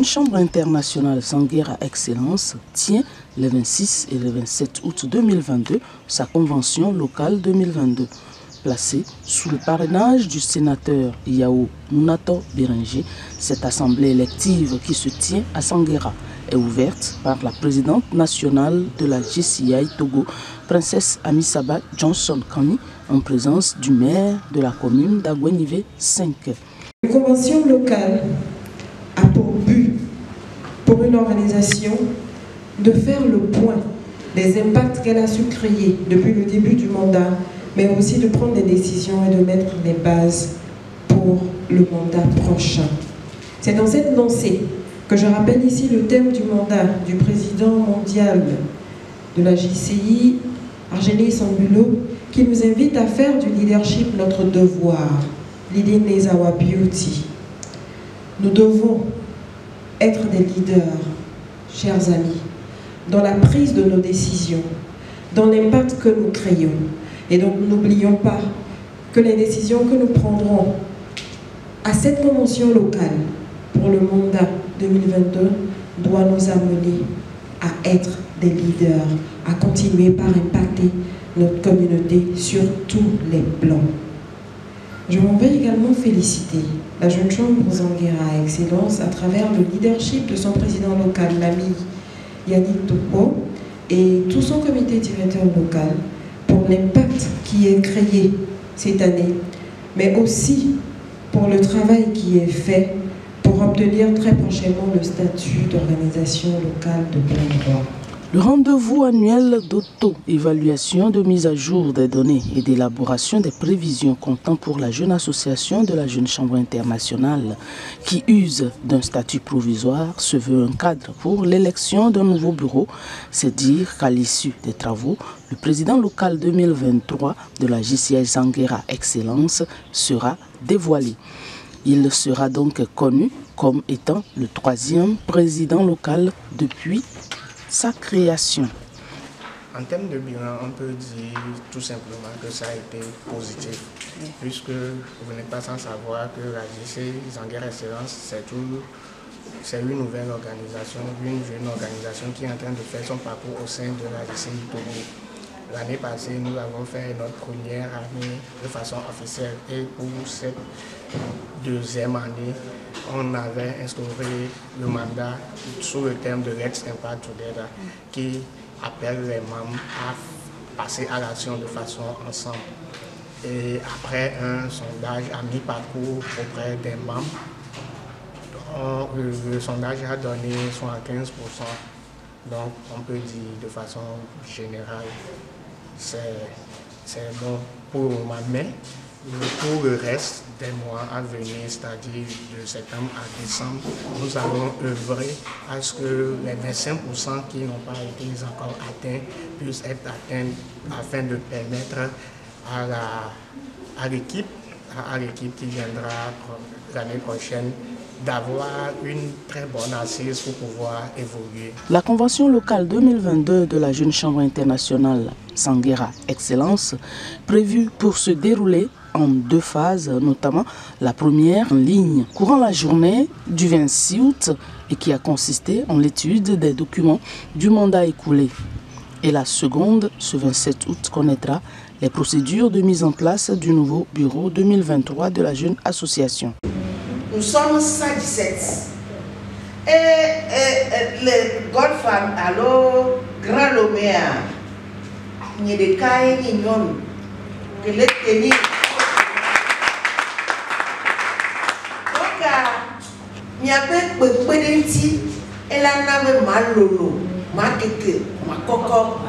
chambre internationale Sanguera Excellence tient le 26 et le 27 août 2022 sa convention locale 2022. Placée sous le parrainage du sénateur Yao Munato Bérenger, cette assemblée élective qui se tient à Sanguera est ouverte par la présidente nationale de la GCI Togo, princesse Amisaba Johnson Kani, en présence du maire de la commune d'Agwenivé 5. La convention locale a pour but, pour une organisation, de faire le point des impacts qu'elle a su créer depuis le début du mandat, mais aussi de prendre des décisions et de mettre les bases pour le mandat prochain. C'est dans cette lancée que je rappelle ici le thème du mandat du président mondial de la JCI, Argénie Sambulo, qui nous invite à faire du leadership notre devoir, l'idée Nezawa Beauty. Nous devons être des leaders, chers amis, dans la prise de nos décisions, dans l'impact que nous créons. Et donc n'oublions pas que les décisions que nous prendrons à cette convention locale pour le mandat 2022 doivent nous amener à être des leaders, à continuer par impacter notre communauté sur tous les plans. Je m'en vais également féliciter la jeune chambre Sanguera Excellence à travers le leadership de son président local, l'ami Yannick Topo, et tout son comité directeur local pour l'impact qui est créé cette année, mais aussi pour le travail qui est fait pour obtenir très prochainement le statut d'organisation locale de plein droit. Le rendez-vous annuel d'auto-évaluation, de mise à jour des données et d'élaboration des prévisions comptant pour la jeune association de la Jeune Chambre internationale qui use d'un statut provisoire se veut un cadre pour l'élection d'un nouveau bureau. C'est dire qu'à l'issue des travaux, le président local 2023 de la JCI Sanguera Excellence sera dévoilé. Il sera donc connu comme étant le 3e président local depuis sa création. En termes de bilan, on peut dire tout simplement que ça a été positif, puisque vous n'êtes pas sans savoir que la JCI Sanguera Excellence, c'est une nouvelle organisation, une jeune organisation qui est en train de faire son parcours au sein de la JCI Togo. L'année passée, nous avons fait notre première année de façon officielle et pour cette deuxième année, on avait instauré le mandat sous le terme de Let's Impact Together qui appelle les membres à passer à l'action de façon ensemble. Et après un sondage à mi-parcours auprès des membres, le sondage a donné 75%. Donc on peut dire de façon générale, c'est bon pour le moment, mais pour le reste des mois à venir, c'est-à-dire de septembre à décembre, nous allons œuvrer à ce que les 25% qui n'ont pas été encore atteints puissent être atteints afin de permettre à l'équipe qui viendra l'année prochaine d'avoir une très bonne assise pour pouvoir évoluer. La convention locale 2022 de la Jeune Chambre internationale Sanguera Excellence, prévue pour se dérouler en 2 phases, notamment la première en ligne courant la journée du 26 août et qui a consisté en l'étude des documents du mandat écoulé. Et la seconde, ce 27 août, connaîtra les procédures de mise en place du nouveau bureau 2023 de la jeune association. Nous sommes 117. Et le Godfam, alors, Grand Loméa, il y a des cas mignons que les tenir. Donc, il y a peu de et là, on a mal lolo, ma keke, ma coco.